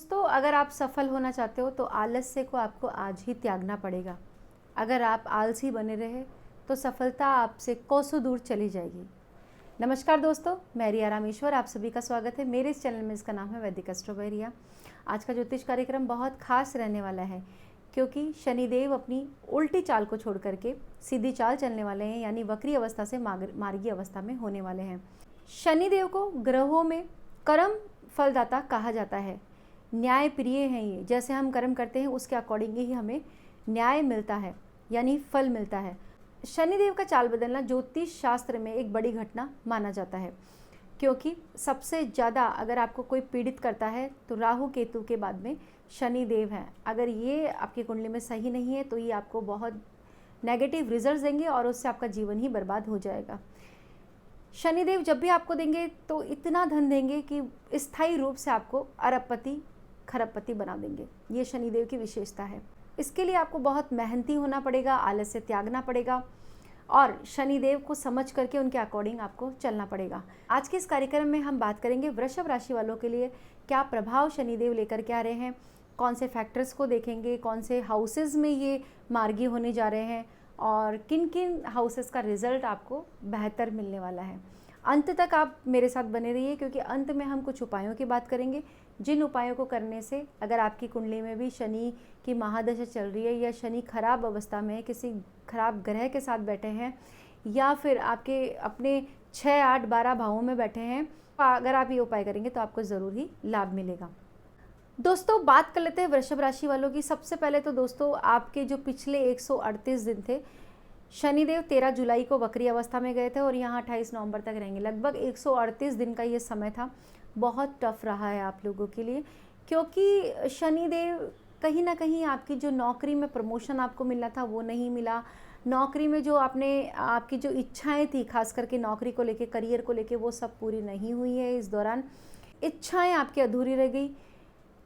दोस्तों, अगर आप सफल होना चाहते हो तो आलस्य को आपको आज ही त्यागना पड़ेगा। अगर आप आलसी बने रहे तो सफलता आपसे कोसों दूर चली जाएगी। नमस्कार दोस्तों, मैं रिया रामेश्वर, आप सभी का स्वागत है मेरे इस चैनल में। इसका नाम है वैदिक एस्ट्रो रिया। आज का ज्योतिष कार्यक्रम बहुत खास रहने वाला है क्योंकि शनिदेव अपनी उल्टी चाल को छोड़ करके सीधी चाल चलने वाले हैं, यानी वक्री अवस्था से मार्गी अवस्था में होने वाले हैं। शनिदेव को ग्रहों में कर्म फलदाता कहा जाता है। न्याय प्रिय हैं ये, जैसे हम कर्म करते हैं उसके अकॉर्डिंग ही हमें न्याय मिलता है, यानी फल मिलता है। शनिदेव का चाल बदलना ज्योतिष शास्त्र में एक बड़ी घटना माना जाता है क्योंकि सबसे ज़्यादा अगर आपको कोई पीड़ित करता है तो राहु केतु के बाद में शनिदेव हैं। अगर ये आपकी कुंडली में सही नहीं है तो ये आपको बहुत नेगेटिव रिजल्ट्स देंगे और उससे आपका जीवन ही बर्बाद हो जाएगा। शनिदेव जब भी आपको देंगे तो इतना धन देंगे कि स्थायी रूप से आपको अरबपति खरबपति बना देंगे। ये शनिदेव की विशेषता है। इसके लिए आपको बहुत मेहनती होना पड़ेगा, आलस्य त्यागना पड़ेगा और शनिदेव को समझ करके उनके अकॉर्डिंग आपको चलना पड़ेगा। आज के इस कार्यक्रम में हम बात करेंगे वृषभ राशि वालों के लिए क्या प्रभाव शनिदेव लेकर के आ रहे हैं, कौन से फैक्टर्स को देखेंगे, कौन से हाउसेज में ये मार्गी होने जा रहे हैं और किन किन हाउसेस का रिजल्ट आपको बेहतर मिलने वाला है। अंत तक आप मेरे साथ बने रहिए क्योंकि अंत में हम कुछ उपायों की बात करेंगे, जिन उपायों को करने से अगर आपकी कुंडली में भी शनि की महादशा चल रही है या शनि खराब अवस्था में किसी खराब ग्रह के साथ बैठे हैं या फिर आपके अपने 6, 8, 12 भावों में बैठे हैं, अगर आप ये उपाय करेंगे तो आपको ज़रूर ही लाभ मिलेगा। दोस्तों, बात कर लेते हैं वृषभ राशि वालों की। सबसे पहले तो दोस्तों, आपके जो पिछले 138 दिन थे, शनिदेव 13 जुलाई को वक्री अवस्था में गए थे और यहाँ 28 नवंबर तक रहेंगे। लगभग 138 दिन का ये समय था। बहुत टफ रहा है आप लोगों के लिए क्योंकि शनिदेव कहीं ना कहीं आपकी जो नौकरी में प्रमोशन आपको मिलना था वो नहीं मिला। नौकरी में जो आपकी जो इच्छाएं थी, खास करके नौकरी को लेके, करियर को लेके, वो सब पूरी नहीं हुई है। इस दौरान इच्छाएं आपकी अधूरी रह गई।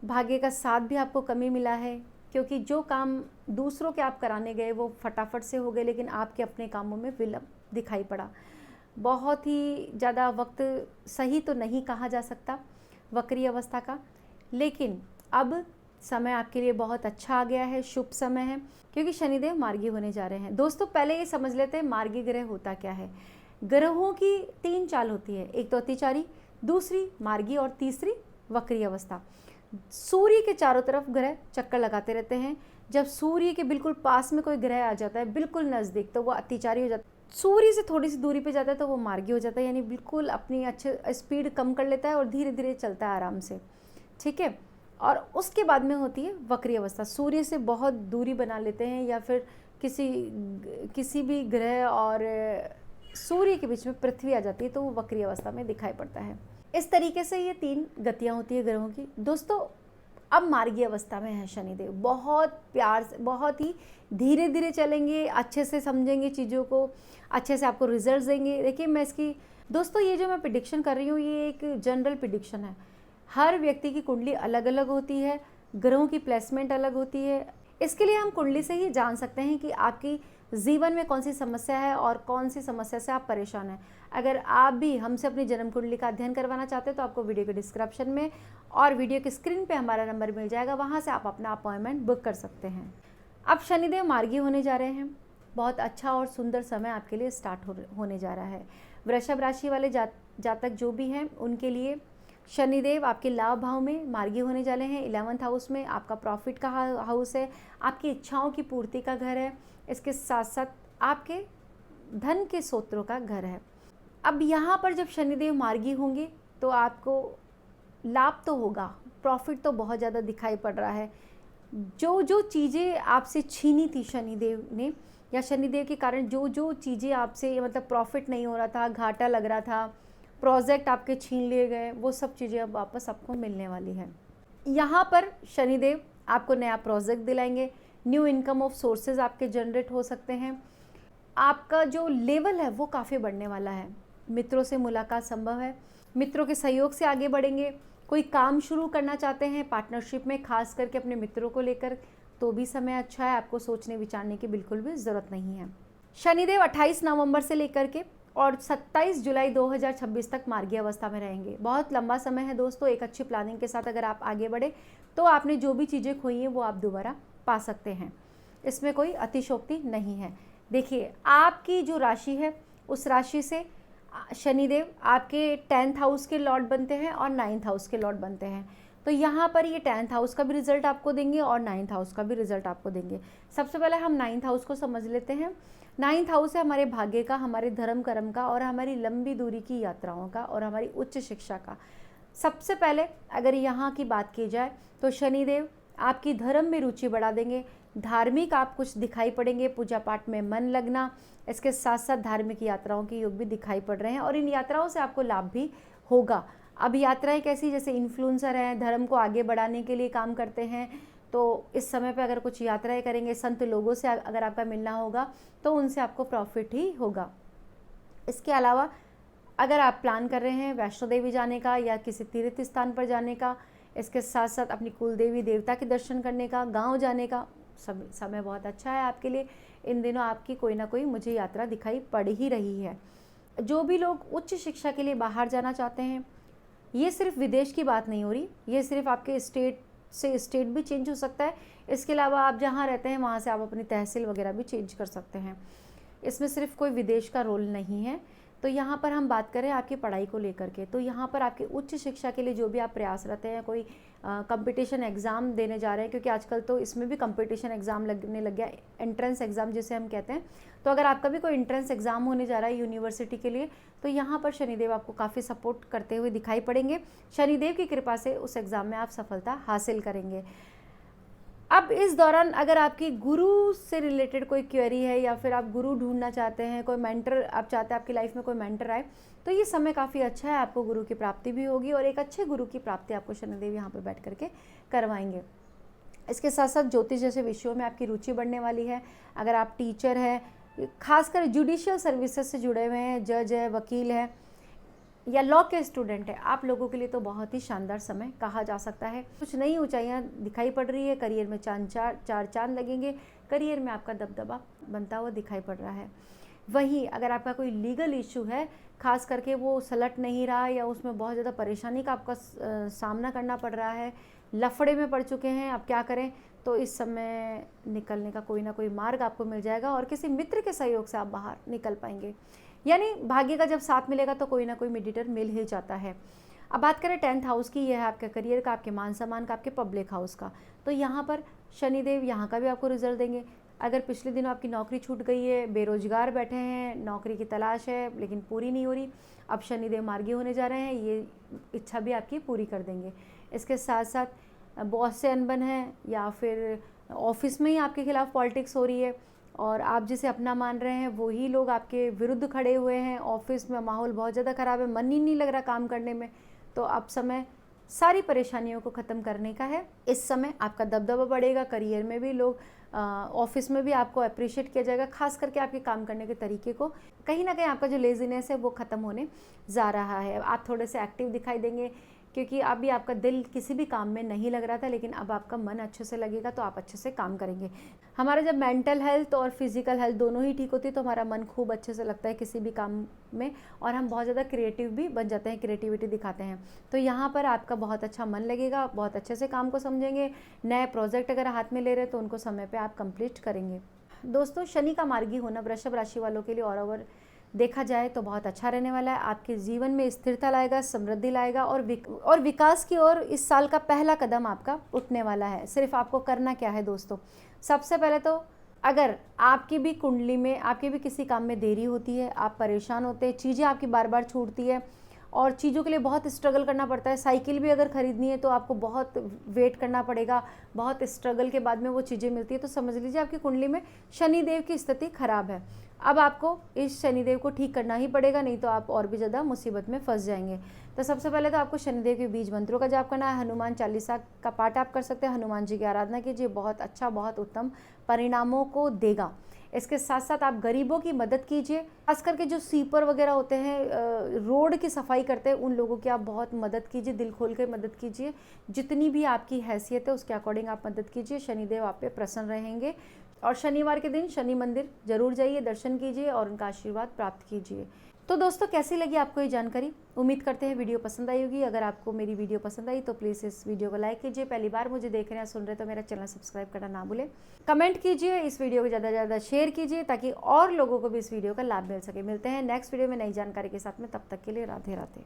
भाग्य का साथ भी आपको कमी मिला है क्योंकि जो काम दूसरों के आप कराने गए वो फटाफट से हो गए, लेकिन आपके अपने कामों में विलंब दिखाई पड़ा। बहुत ही ज़्यादा वक्त सही तो नहीं कहा जा सकता वक्री अवस्था का, लेकिन अब समय आपके लिए बहुत अच्छा आ गया है, शुभ समय है क्योंकि शनिदेव मार्गी होने जा रहे हैं। दोस्तों, पहले ये समझ लेते हैं मार्गी ग्रह होता क्या है। ग्रहों की 3 चाल होती है, एक तो अतिचारी, दूसरी मार्गी और तीसरी वक्री अवस्था। सूर्य के चारों तरफ ग्रह चक्कर लगाते रहते हैं। जब सूर्य के बिल्कुल पास में कोई ग्रह आ जाता है, बिल्कुल नज़दीक, तो वो अतिचारी हो जाता है। सूर्य से थोड़ी सी दूरी पे जाता है तो वो मार्गी हो जाता है, यानी बिल्कुल अपनी अच्छे स्पीड कम कर लेता है और धीरे धीरे चलता है आराम से, ठीक है। और उसके बाद में होती है वक्री अवस्था। सूर्य से बहुत दूरी बना लेते हैं या फिर किसी भी ग्रह और सूर्य के बीच में पृथ्वी आ जाती है तो वो वक्री अवस्था में दिखाई पड़ता है। इस तरीके से ये 3 गतियाँ होती है ग्रहों की। दोस्तों, अब मार्गी अवस्था में है शनिदेव। बहुत प्यार से, बहुत ही धीरे धीरे चलेंगे, अच्छे से समझेंगे चीज़ों को, अच्छे से आपको रिजल्ट्स देंगे। देखिए, मैं इसकी दोस्तों ये जो मैं प्रिडिक्शन कर रही हूँ ये एक जनरल प्रिडिक्शन है। हर व्यक्ति की कुंडली अलग अलग होती है, ग्रहों की प्लेसमेंट अलग होती है। इसके लिए हम कुंडली से ही जान सकते हैं कि आपकी जीवन में कौन सी समस्या है और कौन सी समस्या से आप परेशान हैं। अगर आप भी हमसे अपनी जन्म कुंडली का अध्ययन करवाना चाहते हैं तो आपको वीडियो के डिस्क्रिप्शन में और वीडियो के स्क्रीन पे हमारा नंबर मिल जाएगा, वहाँ से आप अपना अपॉइंटमेंट बुक कर सकते हैं। अब शनिदेव मार्गी होने जा रहे हैं। बहुत अच्छा और सुंदर समय आपके लिए स्टार्ट होने जा रहा है। वृषभ राशि वाले जातक जो भी हैं उनके लिए शनिदेव आपके लाभ भाव में मार्गी होने जा रहे हैं। 11th हाउस में आपका प्रॉफिट का हाउस है, आपकी इच्छाओं की पूर्ति का घर है, इसके साथ साथ आपके धन के स्रोतों का घर है। अब यहाँ पर जब शनिदेव मार्गी होंगे तो आपको लाभ तो होगा, प्रॉफिट तो बहुत ज़्यादा दिखाई पड़ रहा है। जो चीज़ें आपसे छीनी थी शनिदेव ने, या शनिदेव के कारण जो चीज़ें आपसे मतलब प्रॉफिट नहीं हो रहा था, घाटा लग रहा था, प्रोजेक्ट आपके छीन लिए गए, वो सब चीज़ें अब वापस आपको मिलने वाली है। यहाँ पर शनिदेव आपको नया प्रोजेक्ट दिलाएंगे, न्यू इनकम ऑफ सोर्सेज आपके जनरेट हो सकते हैं। आपका जो लेवल है वो काफ़ी बढ़ने वाला है। मित्रों से मुलाकात संभव है, मित्रों के सहयोग से आगे बढ़ेंगे। कोई काम शुरू करना चाहते हैं पार्टनरशिप में, खास करके अपने मित्रों को लेकर, तो भी समय अच्छा है। आपको सोचने विचारने की बिल्कुल भी ज़रूरत नहीं है। शनिदेव 28 नवंबर से लेकर के और 27 जुलाई 2026 तक मार्गी अवस्था में रहेंगे। बहुत लंबा समय है दोस्तों। एक अच्छी प्लानिंग के साथ अगर आप आगे बढ़े तो आपने जो भी चीज़ें खोई हैं वो आप दोबारा पा सकते हैं। इसमें कोई अतिशयोक्ति नहीं है। देखिए, आपकी जो राशि है उस राशि से शनिदेव आपके 10th हाउस के लॉर्ड बनते हैं और 9th हाउस के लॉर्ड बनते हैं। तो यहाँ पर ये 10th हाउस का भी रिजल्ट आपको देंगे और 9th हाउस का भी रिजल्ट आपको देंगे। सबसे पहले हम 9th हाउस को समझ लेते हैं। 9th हाउस है हमारे भाग्य का, हमारे धर्म कर्म का और हमारी लंबी दूरी की यात्राओं का और हमारी उच्च शिक्षा का। सबसे पहले अगर यहाँ की बात की जाए तो शनिदेव आपकी धर्म में रुचि बढ़ा देंगे। धार्मिक आप कुछ दिखाई पड़ेंगे, पूजा पाठ में मन लगना, इसके साथ साथ धार्मिक यात्राओं के योग भी दिखाई पड़ रहे हैं और इन यात्राओं से आपको लाभ भी होगा। अब यात्राएं कैसी, जैसे इन्फ्लुएंसर हैं, धर्म को आगे बढ़ाने के लिए काम करते हैं, तो इस समय पे अगर कुछ यात्राएं करेंगे, संत लोगों से अगर आपका मिलना होगा तो उनसे आपको प्रॉफिट ही होगा। इसके अलावा अगर आप प्लान कर रहे हैं वैष्णो देवी जाने का या किसी तीर्थ स्थान पर जाने का, इसके साथ साथ अपनी कुल देवी देवता के दर्शन करने का, गांव जाने का, समय बहुत अच्छा है आपके लिए। इन दिनों आपकी कोई ना कोई मुझे यात्रा दिखाई पड़ ही रही है। जो भी लोग उच्च शिक्षा के लिए बाहर जाना चाहते हैं, ये सिर्फ विदेश की बात नहीं हो रही, ये सिर्फ आपके स्टेट से स्टेट भी चेंज हो सकता है। इसके अलावा आप जहाँ रहते हैं वहाँ से आप अपनी तहसील वगैरह भी चेंज कर सकते हैं। इसमें सिर्फ कोई विदेश का रोल नहीं है। तो यहाँ पर हम बात करें आपकी पढ़ाई को लेकर के, तो यहाँ पर आपकी उच्च शिक्षा के लिए जो भी आप प्रयासरत हैं, कोई कंपटीशन एग्ज़ाम देने जा रहे हैं, क्योंकि आजकल तो इसमें भी कंपटीशन एग्ज़ाम लगने लग गया, एंट्रेंस एग्ज़ाम जिसे हम कहते हैं। तो अगर आपका भी कोई एंट्रेंस एग्ज़ाम होने जा रहा है यूनिवर्सिटी के लिए, तो यहाँ पर शनिदेव आपको काफ़ी सपोर्ट करते हुए दिखाई पड़ेंगे। शनिदेव की कृपा से उस एग्ज़ाम में आप सफलता हासिल करेंगे। अब इस दौरान अगर आपकी गुरु से रिलेटेड कोई क्वेरी है या फिर आप गुरु ढूंढना चाहते हैं, कोई मेंटर आप चाहते हैं आपकी लाइफ में कोई मेंटर आए, तो ये समय काफ़ी अच्छा है, आपको गुरु की प्राप्ति भी होगी और एक अच्छे गुरु की प्राप्ति आपको शनिदेव यहाँ पर बैठ करके करवाएंगे। इसके साथ साथ ज्योतिष जैसे विषयों में आपकी रुचि बढ़ने वाली है। अगर आप टीचर हैं, खासकर जुडिशियल सर्विसेज से जुड़े हुए हैं, जज है, वकील है या लॉ के स्टूडेंट है, आप लोगों के लिए तो बहुत ही शानदार समय कहा जा सकता है। कुछ नई ऊंचाइयां दिखाई पड़ रही है, करियर में चार चांद लगेंगे, करियर में आपका दबदबा बनता हुआ दिखाई पड़ रहा है। वहीं अगर आपका कोई लीगल इशू है, खास करके वो सलट नहीं रहा या उसमें बहुत ज़्यादा परेशानी का आपका सामना करना पड़ रहा है, लफड़े में पड़ चुके हैं, अब क्या करें, तो इस समय निकलने का कोई ना कोई मार्ग आपको मिल जाएगा और किसी मित्र के सहयोग से आप बाहर निकल पाएंगे। यानी भाग्य का जब साथ मिलेगा तो कोई ना कोई मीडिएटर मिल ही जाता है। अब बात करें 10th हाउस की, यह है आपके करियर का, आपके मान सम्मान का, आपके पब्लिक हाउस का। तो यहाँ पर शनिदेव यहाँ का भी आपको रिजल्ट देंगे। अगर पिछले दिनों आपकी नौकरी छूट गई है, बेरोजगार बैठे हैं, नौकरी की तलाश है लेकिन पूरी नहीं हो रही, अब शनिदेव मार्गी होने जा रहे हैं, ये इच्छा भी आपकी पूरी कर देंगे। इसके साथ साथ बॉस से अनबन है या फिर ऑफिस में ही आपके खिलाफ पॉलिटिक्स हो रही है और आप जिसे अपना मान रहे हैं वही लोग आपके विरुद्ध खड़े हुए हैं, ऑफिस में माहौल बहुत ज़्यादा ख़राब है, मन ही नहीं लग रहा काम करने में, तो अब समय सारी परेशानियों को ख़त्म करने का है। इस समय आपका दबदबा बढ़ेगा, करियर में भी लोग, ऑफिस में भी आपको अप्रिशिएट किया जाएगा, खास करके आपके काम करने के तरीके को, कहीं ना कहीं आपका जो लेजीनेस है वो ख़त्म होने जा रहा है। आप थोड़े से एक्टिव दिखाई देंगे क्योंकि अभी आपका दिल किसी भी काम में नहीं लग रहा था, लेकिन अब आपका मन अच्छे से लगेगा तो आप अच्छे से काम करेंगे। हमारा जब मेंटल हेल्थ और फिजिकल हेल्थ दोनों ही ठीक होती है तो हमारा मन खूब अच्छे से लगता है किसी भी काम में और हम बहुत ज़्यादा क्रिएटिव भी बन जाते हैं, क्रिएटिविटी दिखाते हैं। तो यहाँ पर आपका बहुत अच्छा मन लगेगा, बहुत अच्छे से काम को समझेंगे। नए प्रोजेक्ट अगर हाथ में ले रहे हैं तो उनको समय पर आप कंप्लीट करेंगे। दोस्तों, शनि का मार्गी होना वृषभ राशि वालों के लिए और ओवर देखा जाए तो बहुत अच्छा रहने वाला है। आपके जीवन में स्थिरता लाएगा, समृद्धि लाएगा और विकास की ओर इस साल का पहला कदम आपका उठने वाला है। सिर्फ आपको करना क्या है दोस्तों, सबसे पहले तो अगर आपकी भी कुंडली में, आपके भी किसी काम में देरी होती है, आप परेशान होते हैं, चीज़ें आपकी बार बार छूटती है और चीज़ों के लिए बहुत स्ट्रगल करना पड़ता है, साइकिल भी अगर ख़रीदनी है तो आपको बहुत वेट करना पड़ेगा, बहुत स्ट्रगल के बाद में वो चीज़ें मिलती है, तो समझ लीजिए आपकी कुंडली में शनिदेव की स्थिति खराब है। अब आपको इस शनिदेव को ठीक करना ही पड़ेगा, नहीं तो आप और भी ज़्यादा मुसीबत में फंस जाएंगे। तो सबसे पहले तो आपको शनिदेव के बीज मंत्रों का जाप करना है, हनुमान चालीसा का पाठ आप कर सकते हैं, हनुमान जी की आराधना कीजिए, बहुत अच्छा, बहुत उत्तम परिणामों को देगा। इसके साथ साथ आप गरीबों की मदद कीजिए, खास करके जो स्वीपर वगैरह होते हैं, रोड की सफाई करते हैं, उन लोगों की आप बहुत मदद कीजिए, दिल खोल कर मदद कीजिए, जितनी भी आपकी हैसियत है उसके अकॉर्डिंग आप मदद कीजिए। शनिदेव आप पे प्रसन्न रहेंगे, और शनिवार के दिन शनि मंदिर जरूर जाइए, दर्शन कीजिए और उनका आशीर्वाद प्राप्त कीजिए। तो दोस्तों, कैसी लगी आपको ये जानकारी? उम्मीद करते हैं वीडियो पसंद आई होगी। अगर आपको मेरी वीडियो पसंद आई तो प्लीज़ इस वीडियो को लाइक कीजिए। पहली बार मुझे देख रहे हैं, सुन रहे हैं तो मेरा चैनल सब्सक्राइब करना ना भूलें। कमेंट कीजिए, इस वीडियो को ज़्यादा से ज़्यादा शेयर कीजिए ताकि और लोगों को भी इस वीडियो का लाभ मिल सके। मिलते हैं नेक्स्ट वीडियो में नई जानकारी के साथ में, तब तक के लिए राधे राधे।